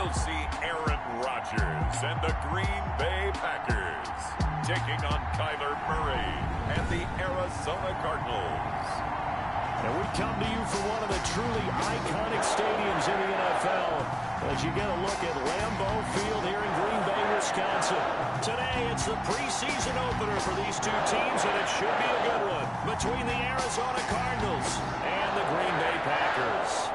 You'll see Aaron Rodgers and the Green Bay Packers taking on Kyler Murray and the Arizona Cardinals. And we come to you from one of the truly iconic stadiums in the NFL as you get a look at Lambeau Field here in Green Bay, Wisconsin. Today, it's the preseason opener for these two teams, and it should be a good one between the Arizona Cardinals and the Green Bay Packers.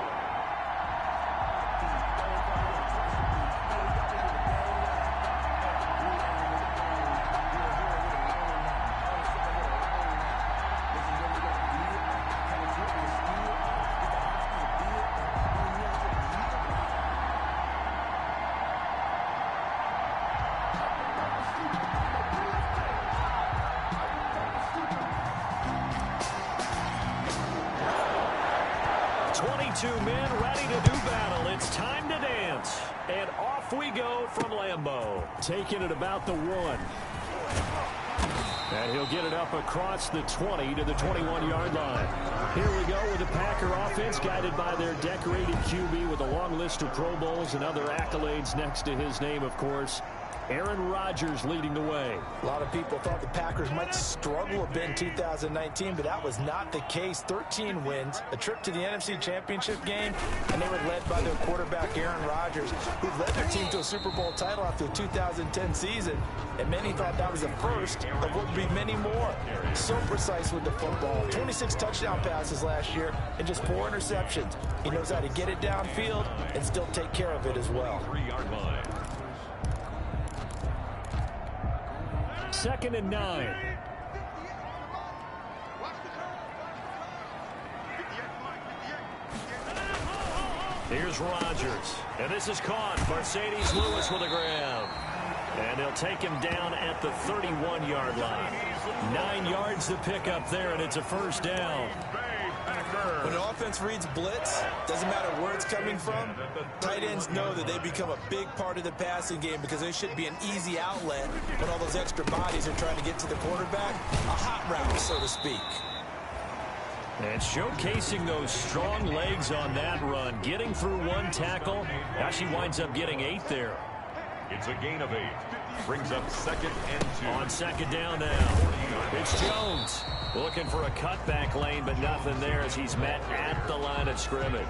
Men ready to do battle. It's time to dance. And off we go from Lambeau. Taking it about the 1. And he'll get it up across the 20 to the 21-yard line. Here we go with the Packer offense guided by their decorated QB with a long list of Pro Bowls and other accolades next to his name, of course. Aaron Rodgers leading the way. A lot of people thought the Packers might struggle a bit in 2019, but that was not the case. 13 wins, a trip to the NFC Championship game, and they were led by their quarterback, Aaron Rodgers, who led their team to a Super Bowl title after the 2010 season, and many thought that was the first of what would be many more. So precise with the football. 26 touchdown passes last year and just 4 interceptions. He knows how to get it downfield and still take care of it as well. 3-yard line. 2nd and 9. Here's Rodgers. And this is caught. Mercedes Lewis with a grab. And they'll take him down at the 31-yard line. 9 yards to pick up there, and it's a first down. When an offense reads blitz, doesn't matter where it's coming from, tight ends know that they become a big part of the passing game because they should be an easy outlet when all those extra bodies are trying to get to the quarterback. A hot route, so to speak. And showcasing those strong legs on that run, getting through 1 tackle. Actually winds up getting 8 there. It's a gain of 8. Brings up 2nd and 2. On 2nd down now. It's Jones. Looking for a cutback lane, but nothing there as he's met at the line of scrimmage.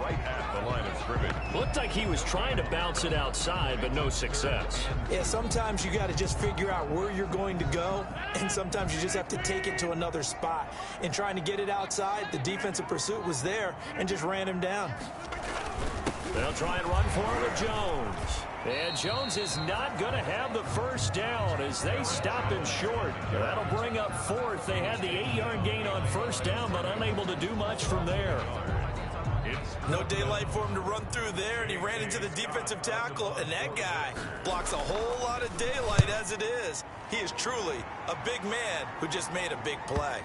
Right at the line of scrimmage. Looked like he was trying to bounce it outside, but no success. Yeah, sometimes you got to just figure out where you're going to go, and sometimes you just have to take it to another spot. In trying to get it outside, the defensive pursuit was there and just ran him down. They'll try and run for it with Jones. And Jones is not going to have the first down as they stop him short. That'll bring up 4th. They had the 8-yard gain on first down, but unable to do much from there. No daylight for him to run through there, and he ran into the defensive tackle, and that guy blocks a whole lot of daylight as it is. He is truly a big man who just made a big play.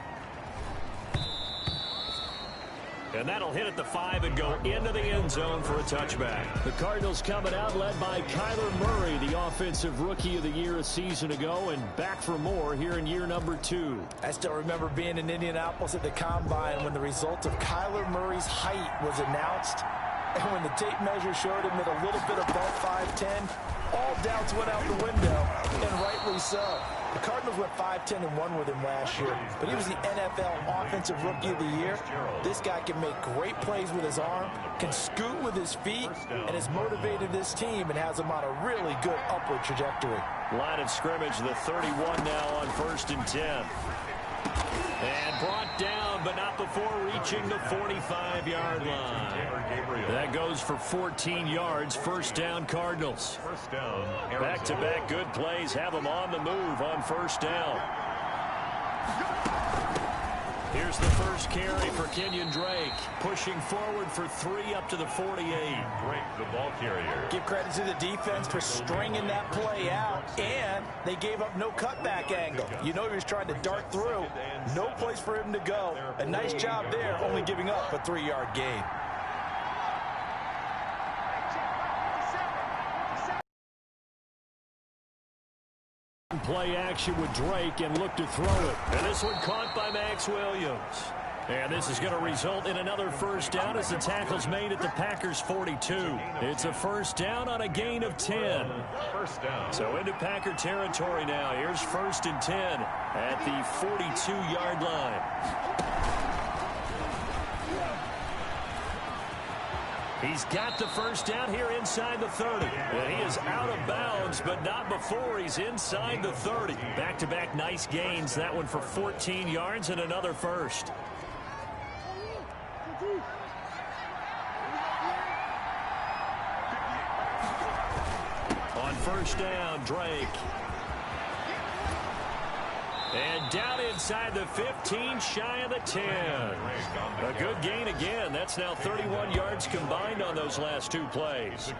And that'll hit at the 5 and go into the end zone for a touchback. The Cardinals coming out led by Kyler Murray, the offensive rookie of the year a season ago, and back for more here in year number 2. I still remember being in Indianapolis at the Combine when the result of Kyler Murray's height was announced. And when the tape measure showed him at a little bit above 5'10", all doubts went out the window, and rightly so. The Cardinals went 5-10-1 with him last year, but he was the NFL Offensive Rookie of the Year. This guy can make great plays with his arm, can scoot with his feet, and has motivated this team and has them on a really good upward trajectory. Line of scrimmage, the 31 now on 1st and 10. And brought down, but not before reaching the 45-yard line. That goes for 14 yards. First down, Cardinals. Back-to-back good plays have them on the move on first down. Here's the first carry for Kenyon Drake. Pushing forward for 3 up to the 48. Drake, the ball carrier. Give credit to the defense for stringing that play out, and they gave up no cutback angle. You know he was trying to dart through. No place for him to go. A nice job there, only giving up a 3-yard gain. Play action with Drake and look to throw it. And this one caught by Max Williams. And this is going to result in another first down as the tackle's made at the Packers' 42. It's a first down on a gain of 10. First down. So into Packer territory now. Here's 1st and 10 at the 42-yard line. He's got the first down here inside the 30. And he is out of bounds, but not before he's inside the 30. Back-to-back nice gains. That one for 14 yards and another first. On first down, Drake. And down inside the 15, shy of the 10. A good gain again. That's now 31 yards combined on those last two plays.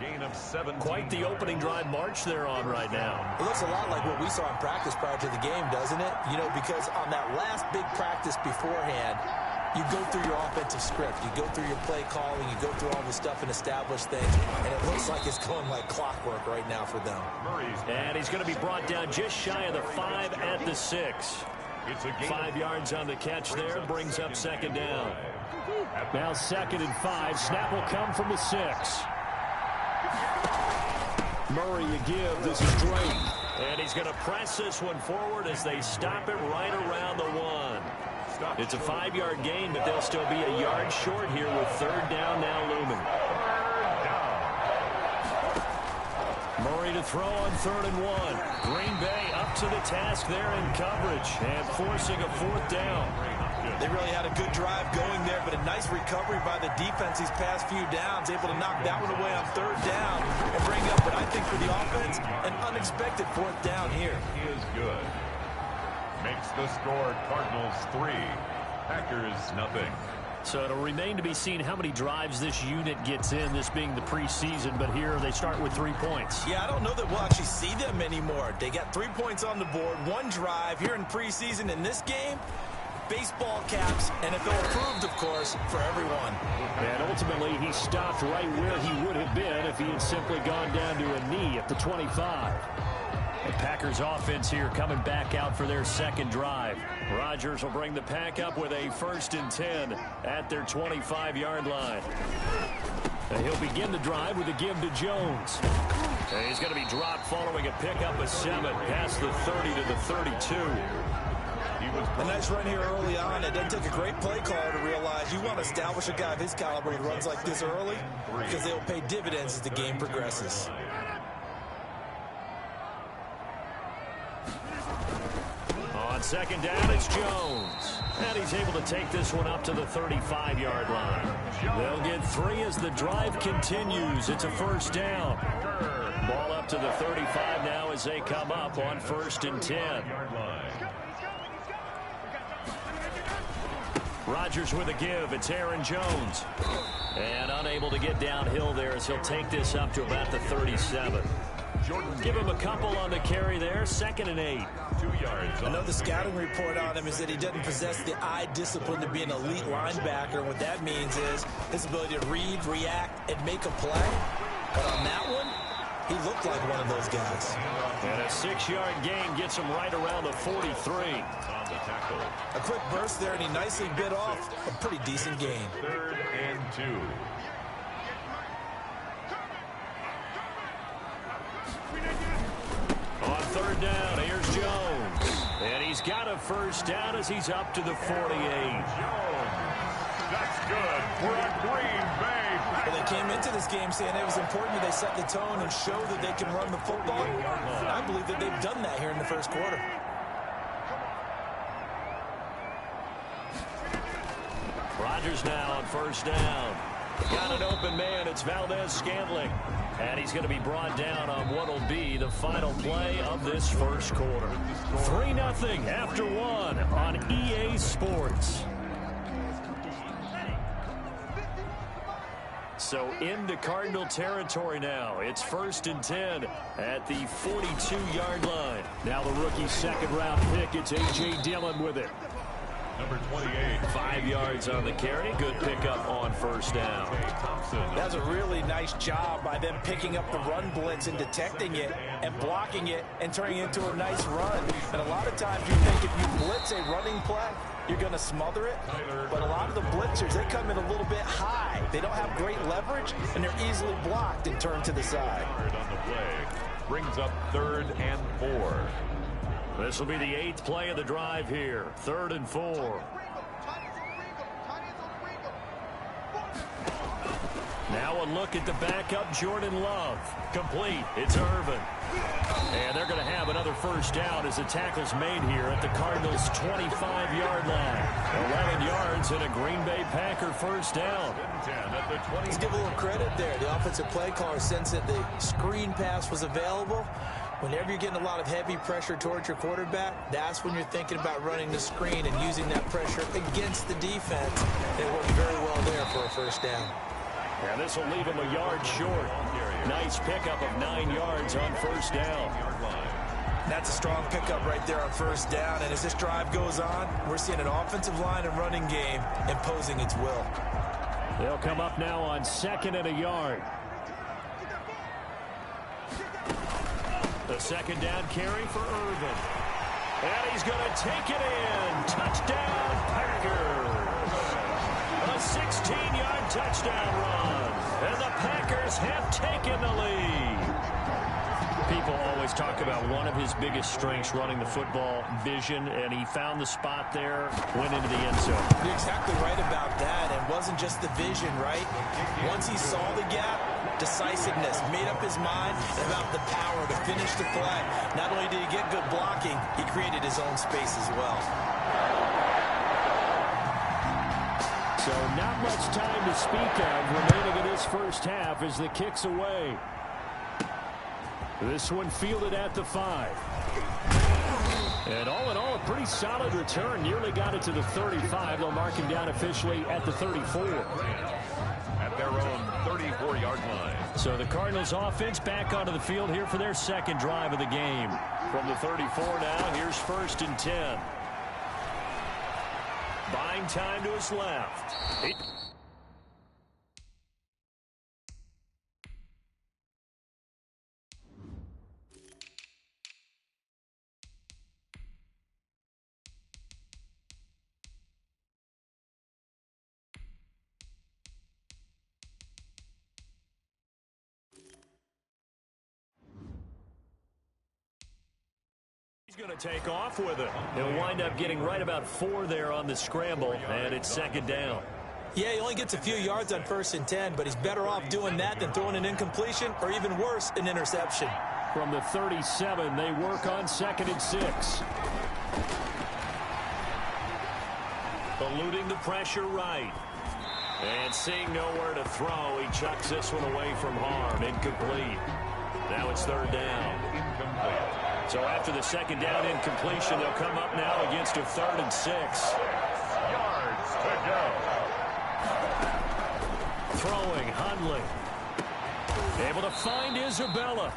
Quite the opening drive march they're on right now. It looks a lot like what we saw in practice prior to the game, doesn't it? You know, because on that last big practice beforehand, you go through your offensive script. You go through your play calling. You go through all the stuff and establish things. And it looks like it's going like clockwork right now for them. And he's going to be brought down just shy of the 5 at the 6. 5 yards on the catch there. Brings up second down. Now 2nd and 5. Snap will come from the 6. Murray a give. This is Drake. And he's going to press this one forward as they stop it right around the 1. It's a 5-yard gain, but they'll still be a yard short here with third down now looming. Murray to throw on 3rd and 1. Green Bay up to the task there in coverage and forcing a 4th down. They really had a good drive going there, but a nice recovery by the defense these past few downs, able to knock that one away on 3rd down and bring up what I think for the offense, an unexpected 4th down here. He is good. Makes the score Cardinals 3, Packers nothing. So it'll remain to be seen how many drives this unit gets in, this being the preseason, but here they start with 3 points. Yeah, I don't know that we'll actually see them anymore. They got 3 points on the board, 1 drive here in preseason. In this game, baseball caps, NFL approved, of course, for everyone. And ultimately, he stopped right where he would have been if he had simply gone down to a knee at the 25. The Packers offense here coming back out for their second drive. Rodgers will bring the pack up with a 1st and 10 at their 25-yard line. And he'll begin the drive with a give to Jones. And he's going to be dropped following a pickup of 7 past the 30 to the 32. A nice run here early on. It doesn't take a great play caller to realize you want to establish a guy of his caliber who runs like this early because they will pay dividends as the game progresses. On second down, it's Jones. And he's able to take this one up to the 35-yard line. They'll get 3 as the drive continues. It's a first down. Ball up to the 35 now as they come up on 1st and 10. Rodgers with a give. It's Aaron Jones. And unable to get downhill there as he'll take this up to about the 37. Give him a couple on the carry there. 2nd and 8. 2 yards. I know the scouting report on him is that he doesn't possess the eye discipline to be an elite linebacker. What that means is his ability to read, react, and make a play. But on that one, he looked like one of those guys. And a 6-yard gain gets him right around the 43. A quick burst there, and he nicely bit off a pretty decent gain. 3rd and 2. On 3rd down, here's Jones. And he's got a first down as he's up to the 48. Jones. That's good for a Green Bay. Well, they came into this game saying it was important that they set the tone and show that they can run the football. And I believe that they've done that here in the first quarter. Rodgers now on first down. Got an open man. It's Valdez-Scantling. And he's going to be brought down on what will be the final play of this first quarter. 3-0 after 1 on EA Sports. So into Cardinal territory now. It's 1st and 10 at the 42-yard line. Now the rookie second-round pick. It's A.J. Dillon with it. Number 28. 5 yards on the carry. Good pickup on first down. That's a really nice job by them picking up the run blitz and detecting it and blocking it and turning it into a nice run. And a lot of times you think if you blitz a running play, you're going to smother it. But a lot of the blitzers, they come in a little bit high. They don't have great leverage, and they're easily blocked and turned to the side. On the play brings up 3rd and 4. This will be the 8th play of the drive here. 3rd and 4. Now a look at the backup, Jordan Love. Complete. It's Irvin. And they're going to have another first down as the tackle's made here at the Cardinals' 25-yard line. 11 yards and a Green Bay Packer first down. Let's give a little credit there. The offensive play caller sensed that the screen pass was available. Whenever you're getting a lot of heavy pressure towards your quarterback, that's when you're thinking about running the screen and using that pressure against the defense. It worked very well there for a first down. And this will leave him a yard short. Nice pickup of 9 yards on first down. That's a strong pickup right there on first down. And as this drive goes on, we're seeing an offensive line and running game imposing its will. They'll come up now on 2nd and a yard. The 2nd down carry for Irvin. And he's going to take it in. Touchdown, Packers. A 16-yard touchdown run. And the Packers have taken the lead. People always talk about one of his biggest strengths running the football, vision, and he found the spot there, went into the end zone. You're exactly right about that. It wasn't just the vision, right? Once he saw the gap, decisiveness, made up his mind about the power to finish the play. Not only did he get good blocking, he created his own space as well. So not much time to speak of remaining in this first half as the kick's away. This one fielded at the 5. And all in all, a pretty solid return. Nearly got it to the 35. They'll mark him down officially at the 34. At their own 34-yard line. So the Cardinals offense back onto the field here for their second drive of the game. From the 34 now, here's 1st and 10. Buying time to his left. He's going to take off with it. He'll wind up getting right about 4 there on the scramble, and it's 2nd down. Yeah, he only gets a few yards on 1st and 10, but he's better off doing that than throwing an incompletion or even worse, an interception. From the 37, they work on 2nd and 6. Eluding the pressure right. And seeing nowhere to throw, he chucks this one away from harm. Incomplete. Now it's 3rd down. Incomplete. So after the 2nd down incompletion, they'll come up now against a 3rd and 6. Yards to go. Throwing, Hundley. Able to find Isabella.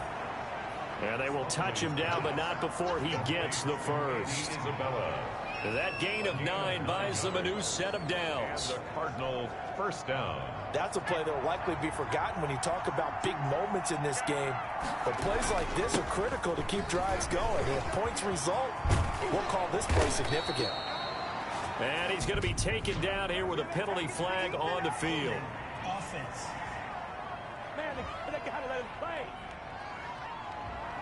And they will touch him down, but not before he gets the first. Isabella. That gain of 9 buys them a new set of downs. The Cardinals' first down. That's a play that will likely be forgotten when you talk about big moments in this game. But plays like this are critical to keep drives going. And if points result, we'll call this play significant. And he's going to be taken down here with a penalty flag on the field. Offense. Man, they got to let him play.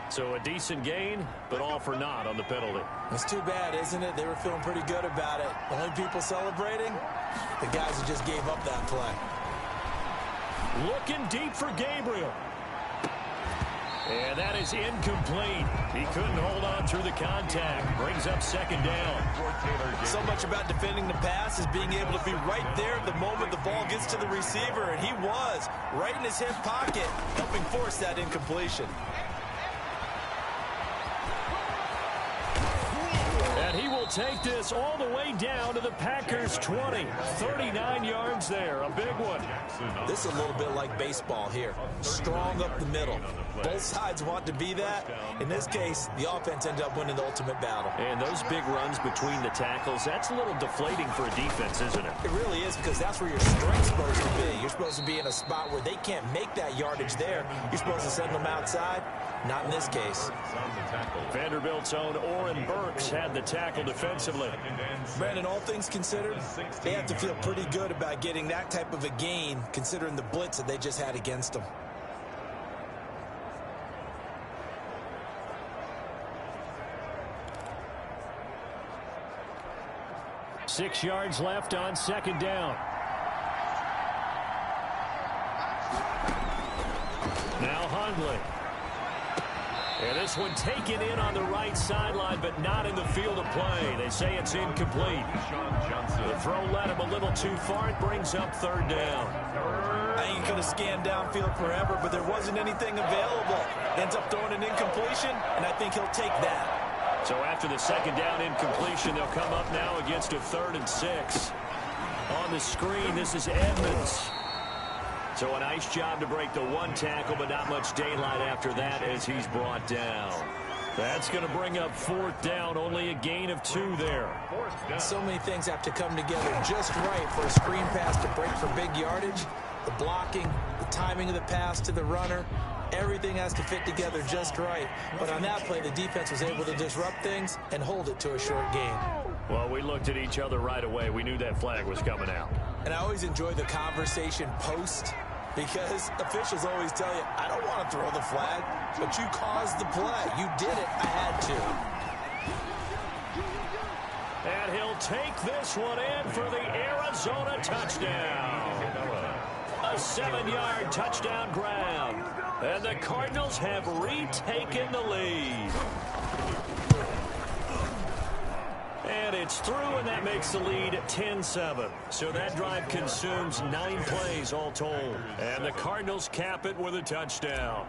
So a decent gain, but all for naught on the penalty. It's too bad, isn't it? They were feeling pretty good about it. The only people celebrating, the guys who just gave up that play. Looking deep for Gabriel. And that is incomplete. He couldn't hold on through the contact. Brings up 2nd down. So much about defending the pass is being able to be right there at the moment the ball gets to the receiver. And he was right in his hip pocket, helping force that incompletion. And he will take this all the way down to the Packers' 20. 39 yards there. A big one. This is a little bit like baseball here. Strong up the middle. Both sides want to be that. In this case, the offense ended up winning the ultimate battle. And those big runs between the tackles, that's a little deflating for a defense, isn't it? It really is, because that's where your strength's supposed to be. You're supposed to be in a spot where they can't make that yardage there. You're supposed to send them outside. Not in this case. Vanderbilt's own Oren Burks had the tackle defensively. Brandon, all things considered, they have to feel pretty good about getting that type of a gain, considering the blitz that they just had against them. Six yards left on second down. Now Hundley. And this one taken in on the right sideline, but not in the field of play. They say it's incomplete. The throw led him a little too far. It brings up third down. I think he could have scanned downfield forever, but there wasn't anything available. Ends up throwing an incompletion, and I think he'll take that. So after the second down incompletion, they'll come up now against a 3rd and 6. On the screen, this is Edmonds. So a nice job to break the one tackle, but not much daylight after that as he's brought down. That's going to bring up 4th down, only a gain of 2 there. So many things have to come together just right for a screen pass to break for big yardage. The blocking, the timing of the pass to the runner, everything has to fit together just right. But on that play, the defense was able to disrupt things and hold it to a short gain. Well, we looked at each other right away. We knew that flag was coming out. And I always enjoy the conversation post, because officials always tell you, I don't want to throw the flag, but you caused the play. You did it. I had to. And he'll take this one in for the Arizona touchdown. A 7-yard touchdown grab. And the Cardinals have retaken the lead. And it's through, and that makes the lead 10-7. So that drive consumes 9 plays all told. And the Cardinals cap it with a touchdown.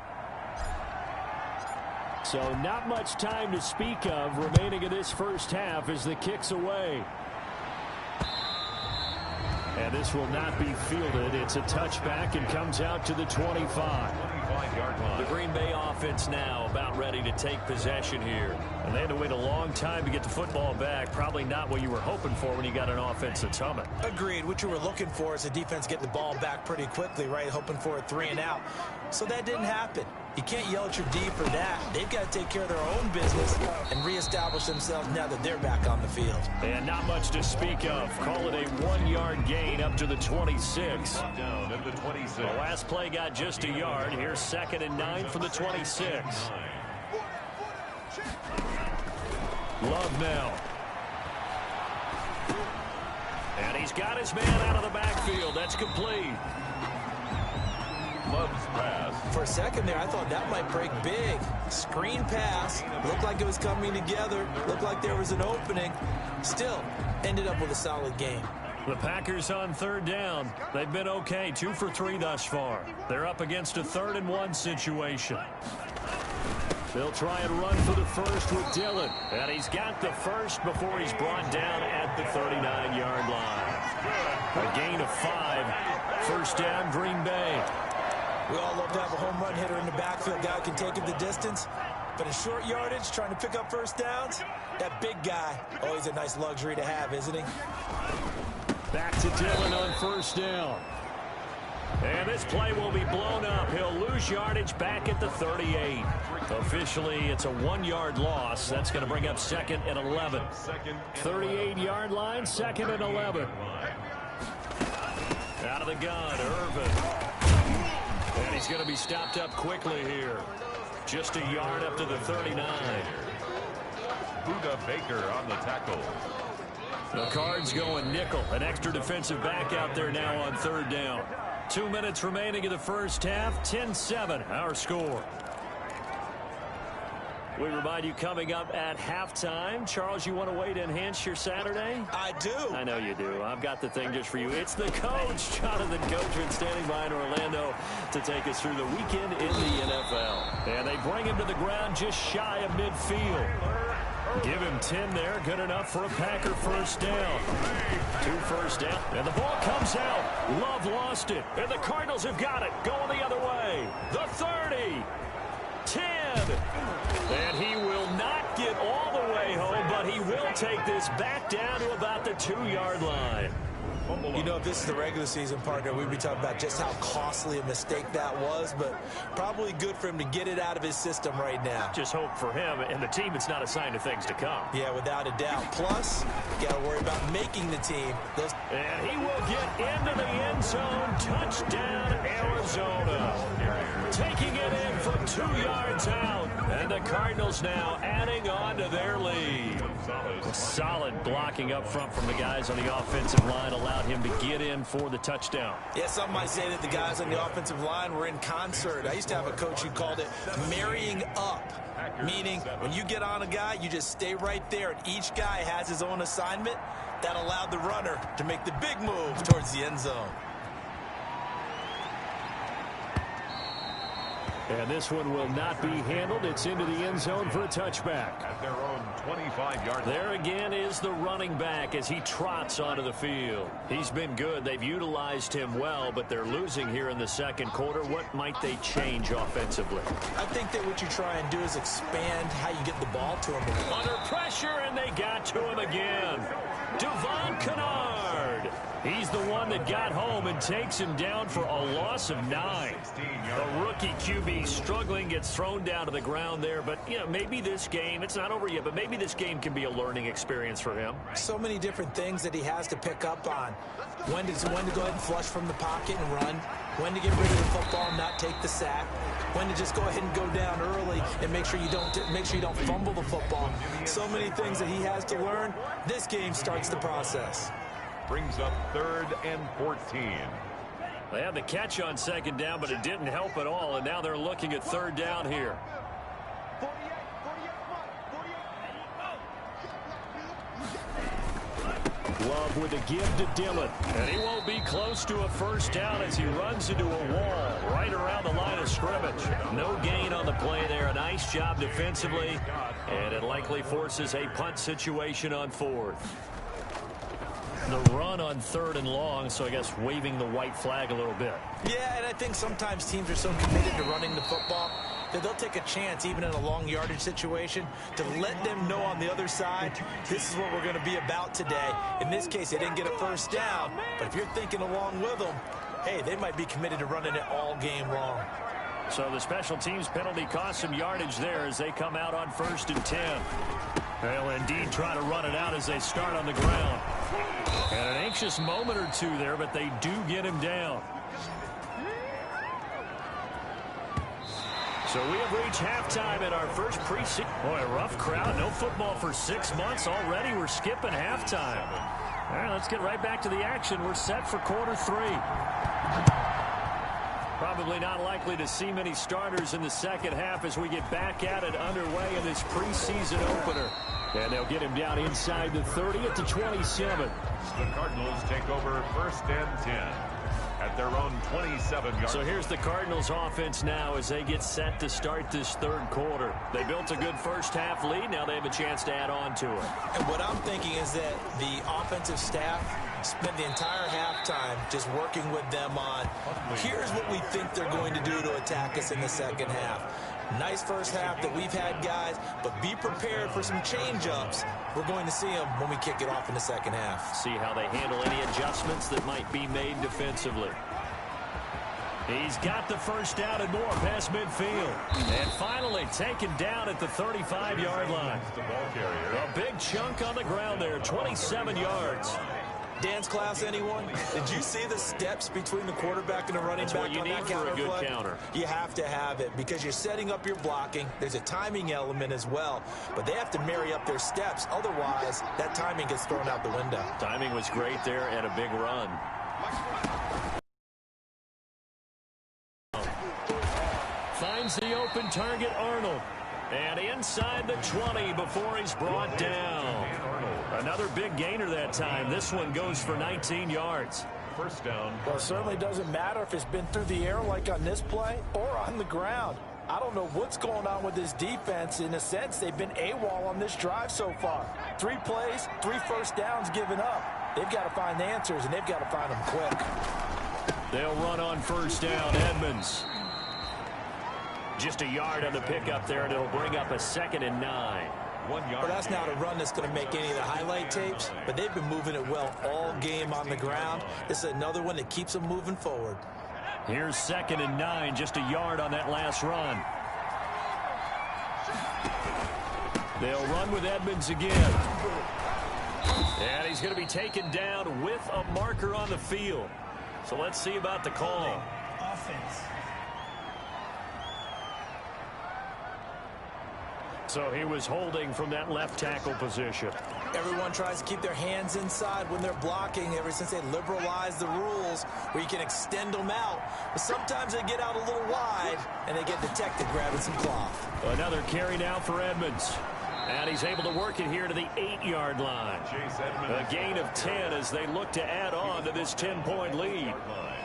So not much time to speak of remaining in this first half as the kick's away. And this will not be fielded. It's a touchback and comes out to the 25. The Green Bay offense now about ready to take possession here. And they had to wait a long time to get the football back. Probably not what you were hoping for when you got an offense that's humming. Agreed. What you were looking for is the defense getting the ball back pretty quickly, right? Hoping for a 3 and out. So that didn't happen. You can't yell at your D for that. They've got to take care of their own business and reestablish themselves now that they're back on the field. And not much to speak of. Call it a 1-yard gain up to the 26. The last play got just a yard. Here's 2nd and 9 from the 26. Love now. And he's got his man out of the backfield. That's complete. Love's pass. For a second there, I thought that might break big. Screen pass. Looked like it was coming together. Looked like there was an opening. Still, ended up with a solid game. The Packers on 3rd down. They've been okay. 2 for 3 thus far. They're up against a 3rd and 1 situation. They'll try and run for the first with Dillon. And he's got the first before he's brought down at the 39-yard line. A gain of 5. First down, Green Bay. We all love to have a home run hitter in the backfield. Guy who can take it the distance. But in short yardage, trying to pick up first downs, that big guy, always a nice luxury to have, isn't he? Back to Dillon on first down. And this play will be blown up. He'll lose yardage back at the 38. Officially, it's a 1-yard loss. That's going to bring up 2nd and 11. 38-yard line, 2nd and 11. Out of the gun, Irvin. And he's going to be stopped up quickly here. Just a yard up to the 39. Buda Baker on the tackle. The Cards going nickel. An extra defensive back out there now on 3rd down. 2 minutes remaining in the first half. 10-7, our score. We remind you coming up at halftime. Charles, you want to wait to enhance your Saturday? I do. I know you do. I've got the thing just for you. It's the coach, Jonathan Cochran, standing by in Orlando to take us through the weekend in the NFL. And they bring him to the ground just shy of midfield. Give him 10 there. Good enough for a Packer first down. 2 first down. And the ball comes out. Love lost it. And the Cardinals have got it. Going the other way. The 30. 10. And he will not get all the way home, but he will take this back down to about the 2-yard line. You know, if this is the regular season, partner, we'd be talking about just how costly a mistake that was, but probably good for him to get it out of his system right now. Just hope for him and the team it's not a sign of things to come. Yeah, without a doubt. Plus, you got to worry about making the team. And he will get into the end zone. Touchdown, Arizona. Taking it in from 2 yards out. And the Cardinals now adding on to their lead. Solid blocking up front from the guys on the offensive line allowed him to get in for the touchdown. Yeah, some might say that the guys on the offensive line were in concert. I used to have a coach who called it marrying up, meaning when you get on a guy, you just stay right there, and each guy has his own assignment. That allowed the runner to make the big move towards the end zone. And this one will not be handled. It's into the end zone for a touchback. At their own 25-yard line. There again is the running back as he trots onto the field. He's been good. They've utilized him well, but they're losing here in the second quarter. What might they change offensively? I think that what you try and do is expand how you get the ball to him. Under pressure, and they got to him again. Devon Kennard. He's the one that got home and takes him down for a loss of 9. The rookie QB struggling, gets thrown down to the ground there. But, you know, maybe this game, it's not over yet, but maybe this game can be a learning experience for him. So many different things that he has to pick up on. When to go ahead and flush from the pocket and run. When to get rid of the football and not take the sack. When to just go ahead and go down early and make sure you don't fumble the football. So many things that he has to learn. This game starts the process. Brings up 3rd and 14. They had the catch on second down, but it didn't help at all, and now they're looking at 3rd down here. Love with a give to Dillon, and he won't be close to a first down as he runs into a wall right around the line of scrimmage. No gain on the play there. A nice job defensively, and it likely forces a punt situation on 4th. The run on 3rd and long, so I guess waving the white flag a little bit. Yeah, and I think sometimes teams are so committed to running the football that they'll take a chance, even in a long yardage situation, to let them know on the other side, this is what we're going to be about today. In this case, they didn't get a first down, but if you're thinking along with them, hey, they might be committed to running it all game long. So the special teams penalty cost some yardage there as they come out on 1st and 10. They'll indeed try to run it out as they start on the ground. And an anxious moment or two there, but they do get him down. So we have reached halftime in our first preseason. Boy, a rough crowd. No football for 6 months already. We're skipping halftime. All right, let's get right back to the action. We're set for quarter 3. Probably not likely to see many starters in the second half as we get back at it underway in this preseason opener. And they'll get him down inside the 30 at the 27. The Cardinals take over 1st and 10 at their own 27-yard. So here's the Cardinals offense now as they get set to start this 3rd quarter. They built a good first half lead. Now they have a chance to add on to it. And what I'm thinking is that the offensive staff spent the entire halftime just working with them on, here's what we think they're going to do to attack us in the second half. Nice first half that we've had, guys, but be prepared for some change-ups. We're going to see them when we kick it off in the second half. See how they handle any adjustments that might be made defensively. He's got the first down and more past midfield. And finally taken down at the 35-yard line. A big chunk on the ground there, 27 yards. Dance class, anyone? Did you see the steps between the quarterback and the running back on that counter play? That's what you need for a good counter. You have to have it because you're setting up your blocking. There's a timing element as well, but they have to marry up their steps. Otherwise, that timing gets thrown out the window. Timing was great there and a big run. Finds the open target, Arnold. And inside the 20 before he's brought down. Another big gainer that time. This one goes for 19 yards. First down. Well, it certainly doesn't matter if it's been through the air like on this play or on the ground. I don't know what's going on with this defense. In a sense, they've been AWOL on this drive so far. 3 plays, 3 first downs given up. They've got to find the answers, and they've got to find them quick. They'll run on first down. Edmonds. Just a yard on the pickup there, and it'll bring up a 2nd and 9. 1 yard. Well, that's not a run that's going to make any of the highlight tapes, but they've been moving it well all game on the ground. This is another one that keeps them moving forward. Here's 2nd and 9, just a yard on that last run. They'll run with Edmonds again. And he's going to be taken down with a marker on the field. So let's see about the call. Offense. So he was holding from that left tackle position. Everyone tries to keep their hands inside when they're blocking ever since they liberalized the rules where you can extend them out. But sometimes they get out a little wide and they get detected grabbing some cloth. Another carry now for Edmonds. And he's able to work it here to the 8-yard line. A gain of 10 as they look to add on to this 10-point lead.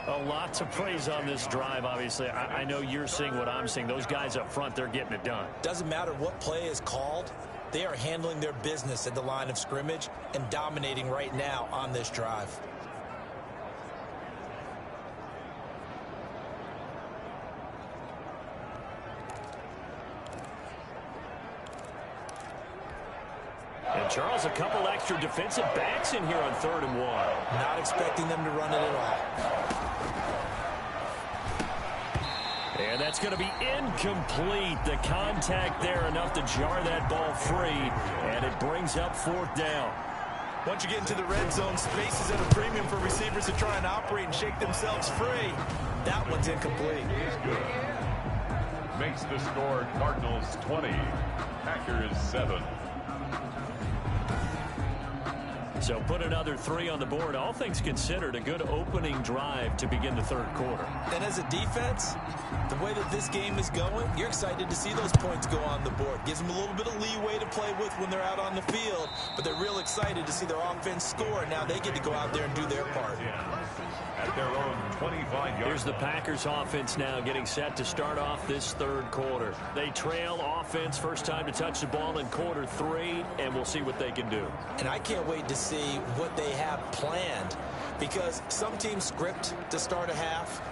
A lot to praise on this drive, obviously. I know you're seeing what I'm seeing. Those guys up front, they're getting it done. Doesn't matter what play is called. They are handling their business at the line of scrimmage and dominating right now on this drive. And Charles, a couple extra defensive backs in here on 3rd and 1. Not expecting them to run it at all. And that's going to be incomplete. The contact there enough to jar that ball free. And it brings up 4th down. Once you get into the red zone, space is at a premium for receivers to try and operate and shake themselves free. That one's incomplete. He's good. Makes the score Cardinals 20, Packers 7. So put another 3 on the board. All things considered, a good opening drive to begin the 3rd quarter. And as a defense, the way that this game is going, you're excited to see those points go on the board. Gives them a little bit of leeway to play with when they're out on the field, but they're real excited to see their offense score. Now they get to go out there and do their part. At their own 25-yard. Here's the Packers offense now getting set to start off this 3rd quarter. They trail offense, first time to touch the ball in quarter 3, and we'll see what they can do. And I can't wait to see what they have planned, because some teams script to start a half.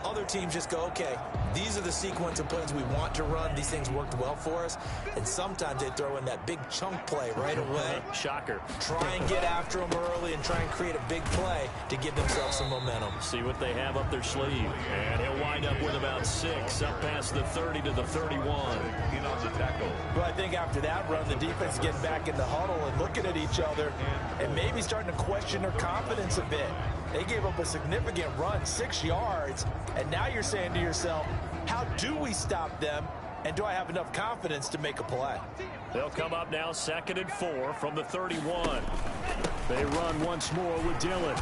Other teams just go, okay, these are the sequence of plays we want to run. These things worked well for us. And sometimes they throw in that big chunk play right away. Shocker. Try and get after them early and try and create a big play to give themselves some momentum. See what they have up their sleeve. And he'll wind up with about 6, up past the 30 to the 31. In on the tackle. Well, I think after that run, the defense getting back in the huddle and looking at each other and maybe starting to question their confidence a bit. They gave up a significant run, 6 yards, and now you're saying to yourself, how do we stop them, and do I have enough confidence to make a play? They'll come up now 2nd and 4 from the 31. They run once more with Dillon.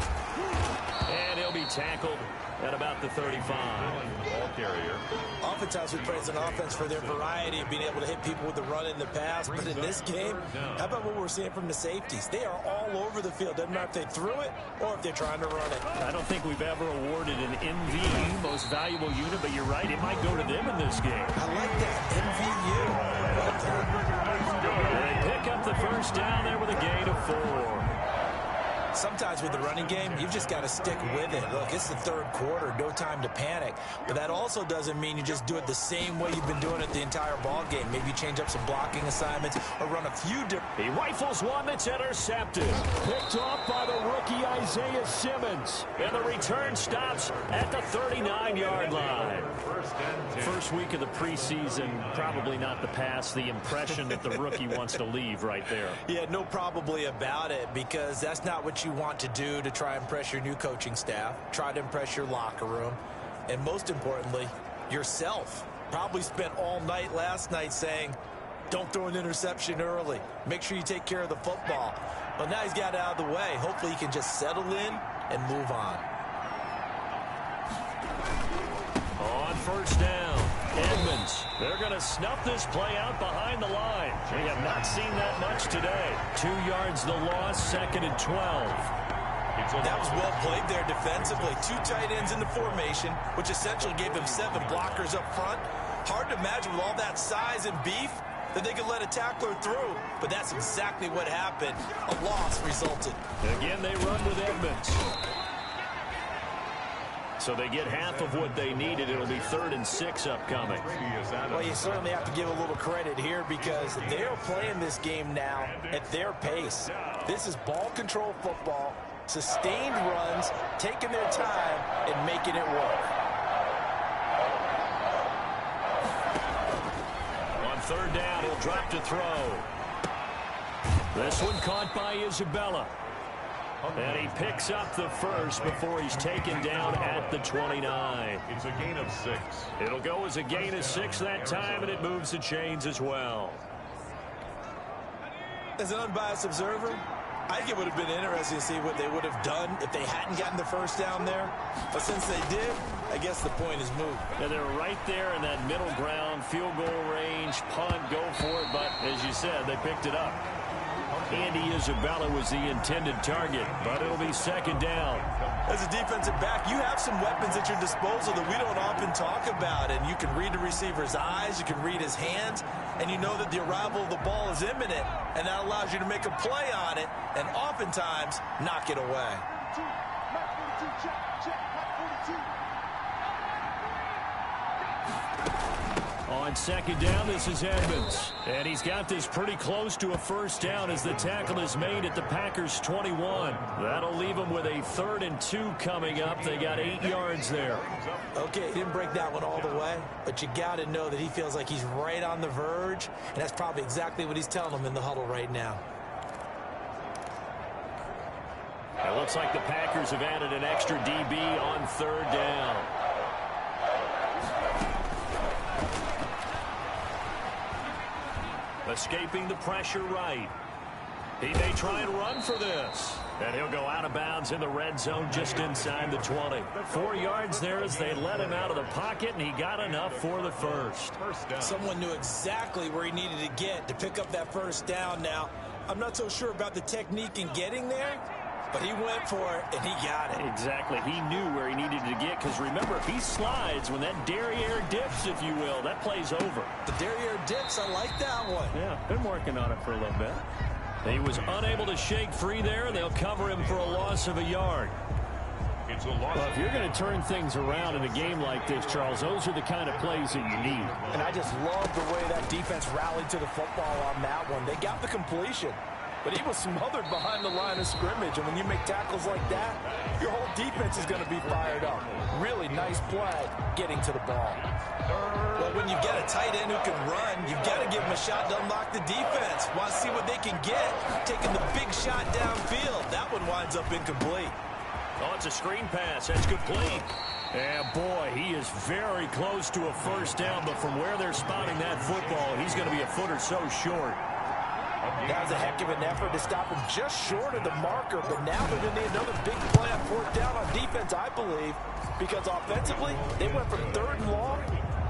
And he'll be tackled at about the 35. Ball carrier. Oftentimes we praise an offense for their variety of being able to hit people with the run in the pass, but in this game, how about what we're seeing from the safeties? They are all over the field. Doesn't matter if they threw it or if they're trying to run it. I don't think we've ever awarded an MVP, most valuable unit, but you're right, it might go to them in this game. I like that, MVU. They pick up the first down there with a gain of 4. Sometimes with the running game, you've just got to stick with it. Look, it's the 3rd quarter, no time to panic. But that also doesn't mean you just do it the same way you've been doing it the entire ball game. Maybe you change up some blocking assignments or run a few different. He rifles one that's intercepted. Picked off by the rookie Isaiah Simmons. And the return stops at the 39-yard line. First week of the preseason, probably not the pass, the impression that the rookie wants to leave right there. Yeah, no probably about it, because that's not what you want to do to try and impress your new coaching staff, try to impress your locker room, and most importantly, yourself. Probably spent all night last night saying, don't throw an interception early. Make sure you take care of the football. But now he's got it out of the way. Hopefully he can just settle in and move on. On first down, Edmonds. They're going to snuff this play out behind the line. We have not seen that much today. 2 yards the loss, 2nd and 12. That was well played there defensively. 2 tight ends in the formation, which essentially gave them 7 blockers up front. Hard to imagine with all that size and beef that they could let a tackler through, but that's exactly what happened. A loss resulted. Again, they run with Edmonds. So they get half of what they needed. It'll be 3rd and 6 upcoming. Well, you certainly have to give a little credit here because they're playing this game now at their pace. This is ball control football, sustained runs, taking their time, and making it work. On 3rd down, he'll drop to throw. This one caught by Isabella. And he picks up the first before he's taken down at the 29. It's a gain of 6. It'll go as a gain of 6 that time, and it moves the chains as well. As an unbiased observer, I think it would have been interesting to see what they would have done if they hadn't gotten the first down there. But since they did, I guess the point is moot. And they're right there in that middle ground, field goal range, punt, go for it. But as you said, they picked it up. Andy Isabella was the intended target, but it'll be 2nd down. As a defensive back, you have some weapons at your disposal that we don't often talk about, and you can read the receiver's eyes, you can read his hands, and you know that the arrival of the ball is imminent, and that allows you to make a play on it and oftentimes knock it away. On 2nd down, this is Edmonds. And he's got this pretty close to a first down as the tackle is made at the Packers' 21. That'll leave them with a 3rd and 2 coming up. They got 8 yards there. Okay, he didn't break that one all the way, but you got to know that he feels like he's right on the verge, and that's probably exactly what he's telling them in the huddle right now. It looks like the Packers have added an extra DB on 3rd down. Escaping the pressure right. He may try and run for this. And he'll go out of bounds in the red zone just inside the 20. 4 yards there as they let him out of the pocket, and he got enough for the first. Someone knew exactly where he needed to get to pick up that first down. Now, I'm not so sure about the technique in getting there, but he went for it, and he got it. Exactly. He knew where he needed to get, because remember, if he slides, when that derriere dips, if you will, that play's over. The derriere dips, I like that one. Yeah, been working on it for a little bit. He was unable to shake free there, and they'll cover him for a loss of a yard. It's a loss. Well, if you're going to turn things around in a game like this, Charles, those are the kind of plays that you need. And I just love the way that defense rallied to the football on that one. They got the completion, but he was smothered behind the line of scrimmage. And when you make tackles like that, your whole defense is going to be fired up. Really nice play getting to the ball. Well, when you've got a tight end who can run, you've got to give him a shot to unlock the defense. Want to see what they can get, taking the big shot downfield. That one winds up incomplete. Oh, it's a screen pass. That's complete. And, boy, he is very close to a first down, but from where they're spotting that football, he's going to be a foot or so short. That was a heck of an effort to stop him just short of the marker, but now they're going to need another big play on 4th down on defense, I believe, because offensively, they went from 3rd and long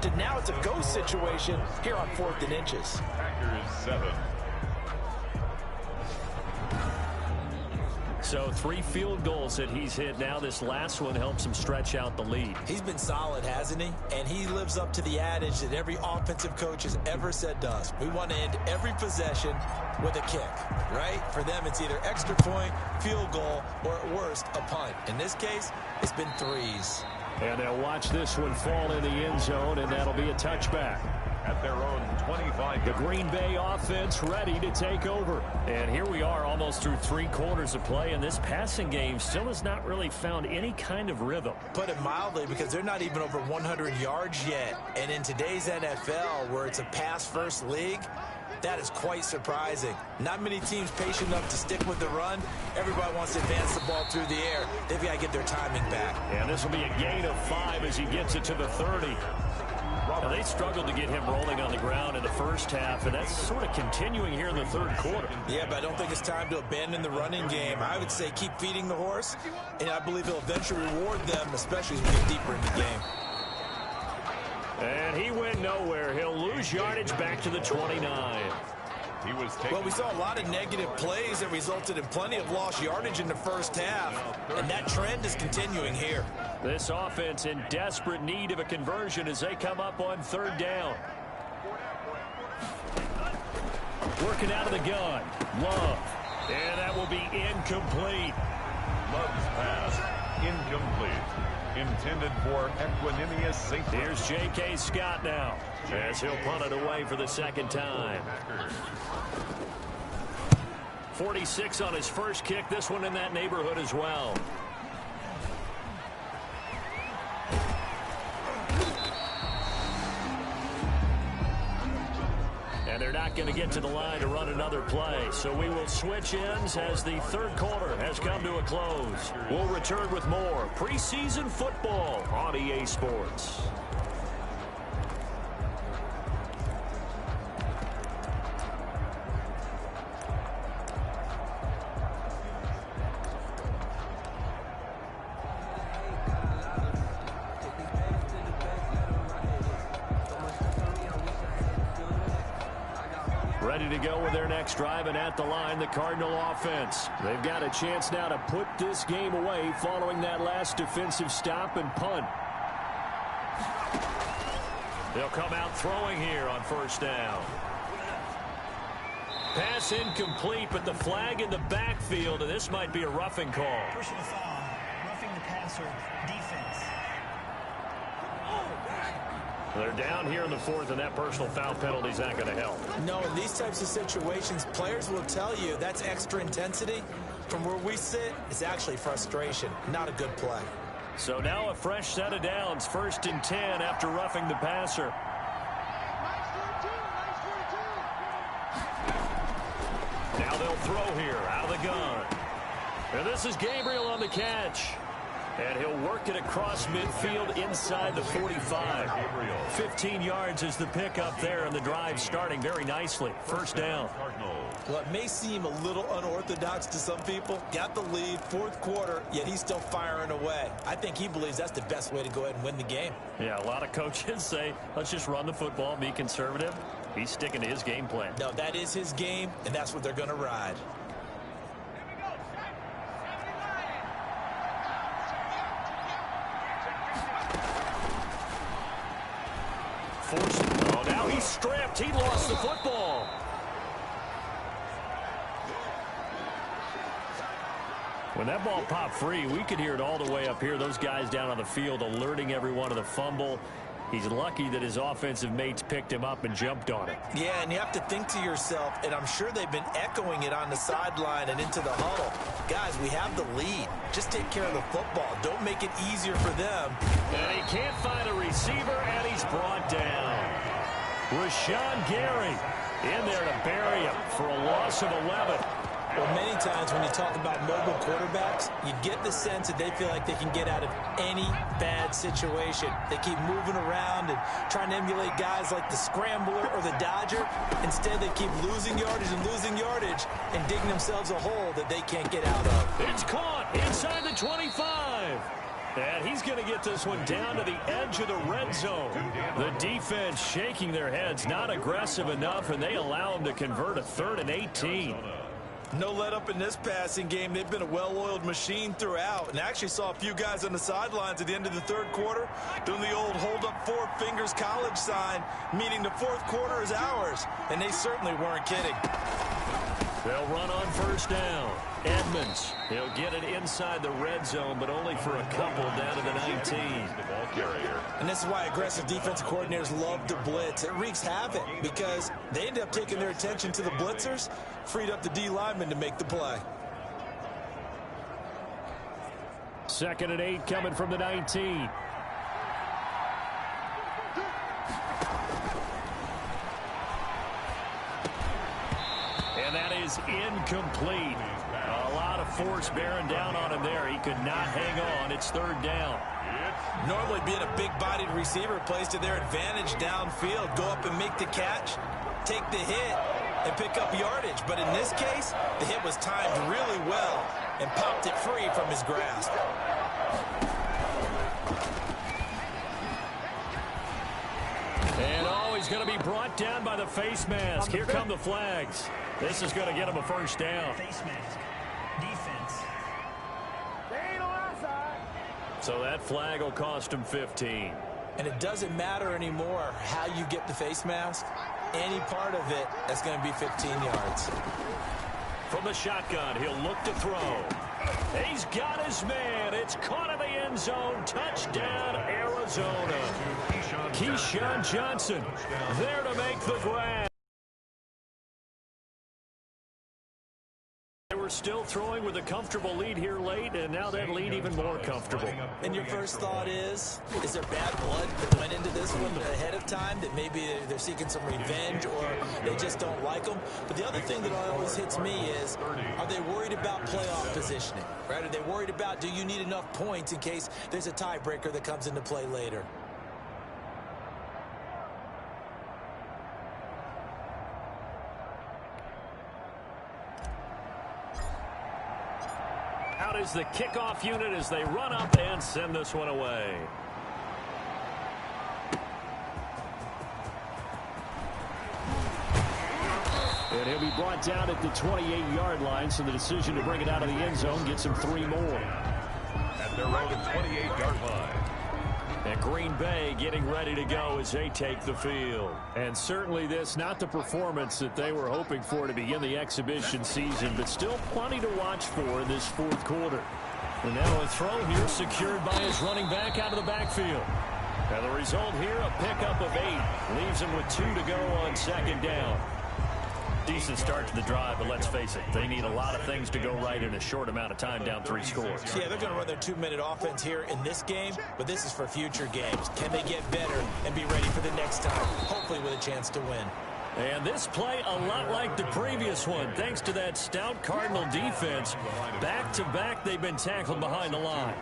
to now it's a go situation here on 4th and inches. Packers 7. So 3 field goals that he's hit now. This last one helps him stretch out the lead. He's been solid, hasn't he? And he lives up to the adage that every offensive coach has ever said to us. We want to end every possession with a kick, right? For them, it's either extra point, field goal, or at worst, a punt. In this case, it's been 3s. And they'll watch this one fall in the end zone, and that'll be a touchback. At their own 25. The Green Bay offense ready to take over. And here we are almost through 3 quarters of play, and this passing game still has not really found any kind of rhythm. Put it mildly, because they're not even over 100 yards yet. And in today's NFL, where it's a pass-first league, that is quite surprising. Not many teams patient enough to stick with the run. Everybody wants to advance the ball through the air. They've got to get their timing back. And this will be a gain of 5 as he gets it to the 30. Now, they struggled to get him rolling on the ground in the first half, and that's sort of continuing here in the 3rd quarter. Yeah, but I don't think it's time to abandon the running game. I would say keep feeding the horse, and I believe he'll eventually reward them, especially as we get deeper in the game. And he went nowhere. He'll lose yardage back to the 29. He was taking... Well, we saw a lot of negative plays that resulted in plenty of lost yardage in the first half, and that trend is continuing here. This offense in desperate need of a conversion as they come up on third down. Working out of the gun. Love. And that will be incomplete. Love's pass, incomplete. Intended for Equanimous St. Here's J.K. Scott now, as he'll punt it away for the second time. 46 on his first kick. This one in that neighborhood as well. And they're not going to get to the line to run another play. So we will switch ends as the third quarter has come to a close. We'll return with more preseason football on EA Sports. Ready to go with their next drive, and at the line, the Cardinal offense. They've got a chance now to put this game away following that last defensive stop and punt. They'll come out throwing here on first down. Pass incomplete, but the flag in the backfield, and this might be a roughing call. Pushing the foul, roughing the passer, defense. They're down here in the fourth, and that personal foul penalty is not going to help. No, in these types of situations, players will tell you that's extra intensity. From where we sit, it's actually frustration, not a good play. So now a fresh set of downs, 1st and 10 after roughing the passer. Now they'll throw here out of the gun. And this is Gabriel on the catch. And he'll work it across midfield inside the 45. 15 yards is the pickup there, and the drive starting very nicely. First down. Well, it may seem a little unorthodox to some people. Got the lead, fourth quarter, yet he's still firing away. I think he believes that's the best way to go ahead and win the game. Yeah, a lot of coaches say, let's just run the football, be conservative. He's sticking to his game plan. No, that is his game, and that's what they're going to ride. Oh, now he's stripped. He lost the football. When that ball popped free, we could hear it all the way up here. Those guys down on the field alerting everyone of the fumble. He's lucky that his offensive mates picked him up and jumped on it. Yeah, and you have to think to yourself, and I'm sure they've been echoing it on the sideline and into the huddle. Guys, we have the lead. Just take care of the football. Don't make it easier for them. And he can't find a receiver, and he's brought down. Rashawn Gary in there to bury him for a loss of 11. Well, many times when you talk about mobile quarterbacks, you get the sense that they feel like they can get out of any bad situation. They keep moving around and trying to emulate guys like the Scrambler or the Dodger. Instead, they keep losing yardage and digging themselves a hole that they can't get out of. It's caught inside the 25. And he's going to get this one down to the edge of the red zone. The defense shaking their heads, not aggressive enough, and they allow him to convert a 3rd and 18. No let up in this passing game. They've been a well-oiled machine throughout. And I actually saw a few guys on the sidelines at the end of the third quarter doing the old hold up 4 fingers college sign, meaning the fourth quarter is ours. And they certainly weren't kidding. They'll run on first down. Edmonds, he'll get it inside the red zone, but only for a couple down to the 19. And this is why aggressive defensive coordinators love to blitz. It wreaks havoc because they end up taking their attention to the blitzers, freed up the D lineman to make the play. 2nd and 8 coming from the 19. And that is incomplete. A lot of force bearing down on him there. He could not hang on. It's 3rd down. Normally being a big-bodied receiver plays to their advantage downfield. Go up and make the catch, take the hit, and pick up yardage. But in this case, the hit was timed really well and popped it free from his grasp. And always he's going to be brought down by the face mask. Here come the flags. This is going to get him a first down. Face mask. Defense. So that flag will cost him 15. And it doesn't matter anymore how you get the face mask. Any part of it, that's going to be 15 yards. From the shotgun, he'll look to throw. He's got his man. It's caught in the end zone. Touchdown, Arizona. Keyshawn Johnson there to make the grab. They were still throwing with a comfortable lead here late, and now that lead even more comfortable. And your first thought is there bad blood that went into this one ahead of time, that maybe they're seeking some revenge or they just don't like them? But the other thing that always hits me is, are they worried about playoff positioning? Right? Are they worried about, do you need enough points in case there's a tiebreaker that comes into play later? Out is the kickoff unit as they run up and send this one away. And he'll be brought down at the 28-yard line, so the decision to bring it out of the end zone gets him 3 more. At their own 28-yard line. And Green Bay getting ready to go as they take the field. And certainly this, not the performance that they were hoping for to begin the exhibition season, but still plenty to watch for in this fourth quarter. And now a throw here secured by his running back out of the backfield. And the result here, a pickup of 8. Leaves him with 2 to go on second down. Decent start to the drive, but let's face it, they need a lot of things to go right in a short amount of time, down 3 scores. Yeah, they're going to run their 2-minute offense here in this game, but this is for future games. Can they get better and be ready for the next time, hopefully with a chance to win? And this play a lot like the previous one, thanks to that stout Cardinal defense. Back-to-back, they've been tackled behind the line.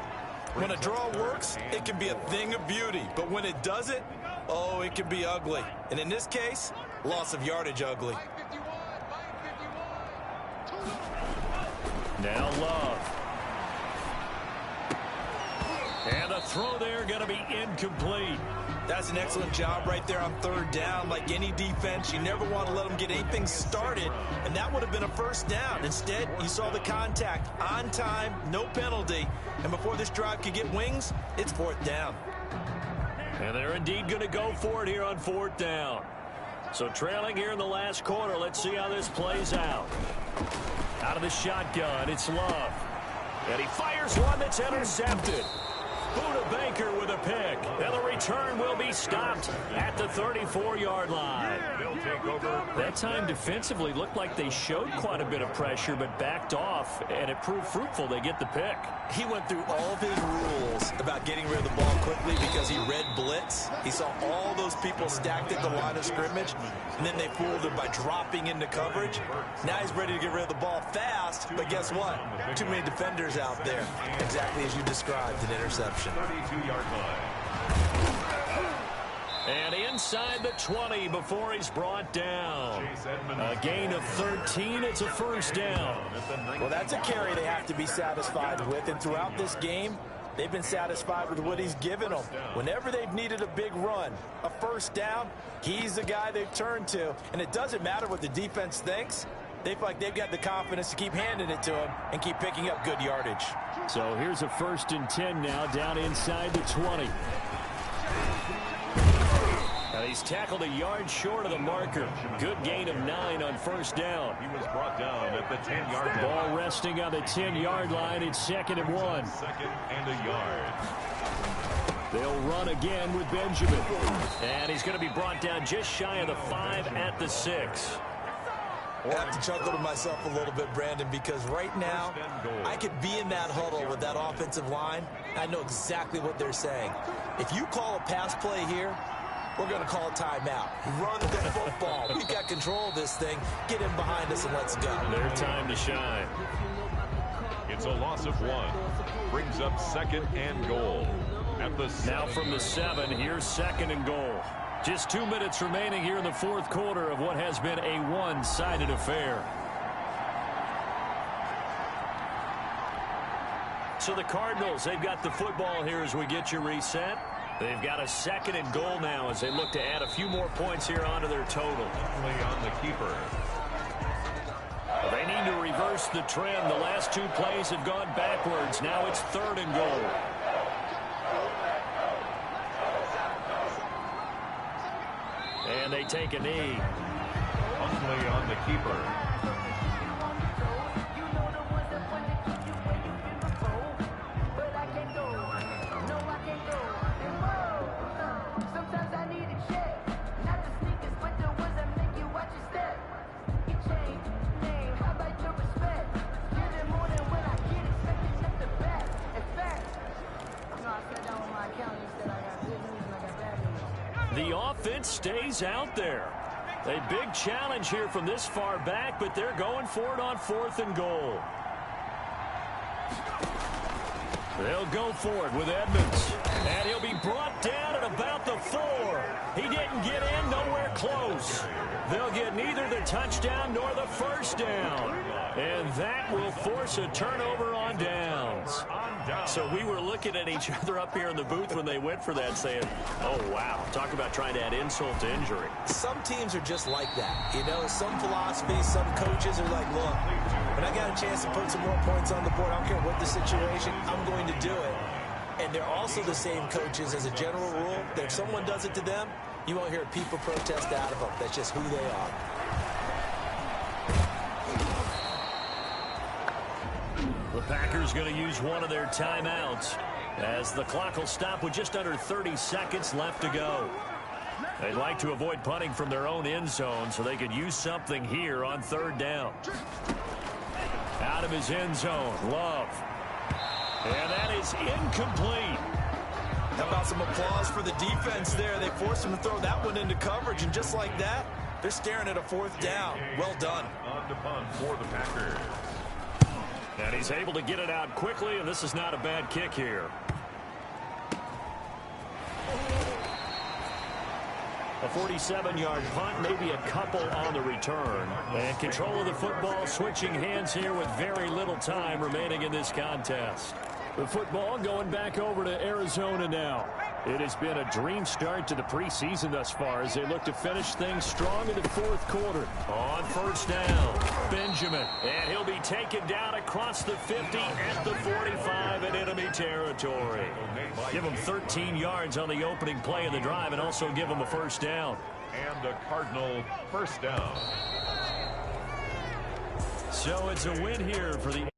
When a draw works, it can be a thing of beauty, but when it doesn't, oh, it can be ugly. And in this case, loss of yardage ugly. Now Love. And the throw there going to be incomplete. That's an excellent job right there on 3rd down. Like any defense, you never want to let them get anything started, and that would have been a first down. Instead, you saw the contact on time, no penalty, and before this drive could get wings, it's 4th down. And they're indeed going to go for it here on 4th down. So trailing here in the last quarter, let's see how this plays out. Out of the shotgun, it's Love. And he fires one that's intercepted. Buda Baker with a pick. And the return will be stopped at the 34-yard line. That time defensively looked like they showed quite a bit of pressure, but backed off, and it proved fruitful. They get the pick. He went through all of his rules about getting rid of the ball quickly because he read blitz. He saw all those people stacked at the line of scrimmage, and then they fooled him by dropping into coverage. Now he's ready to get rid of the ball fast, but guess what? Too many defenders out there. Exactly as you described, an interception. 32-yard line. And inside the 20 before he's brought down. A gain of 13. It's a first down. Well, that's a carry they have to be satisfied with. And throughout this game, they've been satisfied with what he's given them. Whenever they've needed a big run, a first down, he's the guy they've turned to. And it doesn't matter what the defense thinks. They feel like they've got the confidence to keep handing it to him and keep picking up good yardage. So here's a 1st and 10 now, down inside the 20. Now he's tackled a yard short of the marker. Good gain of 9 on first down. He was brought down at the 10-yard line. Ball resting on the 10-yard line. It's 2nd and 1. 2nd and a yard. They'll run again with Benjamin. And he's going to be brought down just shy of the 5 at the 6. I have to chuckle to myself a little bit, Brandon, because right now I could be in that huddle with that offensive line. I know exactly what they're saying. If you call a pass play here, we're going to call a timeout. Run the football. We've got control of this thing. Get him behind us and let's go. Their time to shine. It's a loss of 1. Brings up 2nd and goal. At the 7. Now from the 7, here's 2nd and goal. Just 2 minutes remaining here in the fourth quarter of what has been a one-sided affair. So the Cardinals, they've got the football here as we get you reset. They've got a 2nd and goal now as they look to add a few more points here onto their total. On the keeper. They need to reverse the trend. The last 2 plays have gone backwards. Now it's 3rd and goal. And they take a knee. Huntley on the keeper. The offense stays out there. A big challenge here from this far back, but they're going for it on 4th and goal. They'll go for it with Edmonds. And he'll be brought down at about the 4. He didn't get in, nowhere close. They'll get neither the touchdown nor the first down. And that will force a turnover on downs. So we were looking at each other up here in the booth when they went for that saying, oh, wow, talk about trying to add insult to injury. Some teams are just like that. You know, some philosophies, some coaches are like, look, when I got a chance to put some more points on the board, I don't care what the situation, I'm going to do it. And they're also the same coaches as a general rule that if someone does it to them, you won't hear people protest out of them. That's just who they are. The Packers going to use one of their timeouts as the clock will stop with just under 30 seconds left to go. They'd like to avoid punting from their own end zone so they could use something here on 3rd down. Out of his end zone, Love. And that is incomplete. How about some applause for the defense there? They forced him to throw that one into coverage, and just like that, they're staring at a 4th down. Well done. On to punt for the Packers. And he's able to get it out quickly, and this is not a bad kick here. A 47-yard punt, maybe a couple on the return. And control of the football switching hands here with very little time remaining in this contest. The football going back over to Arizona now. It has been a dream start to the preseason thus far as they look to finish things strong in the 4th quarter. On 1st down, Benjamin. And he'll be taken down across the 50 at the 45 in enemy territory. Give him 13 yards on the opening play of the drive and also give him a 1st down. And a Cardinal 1st down. So it's a win here for the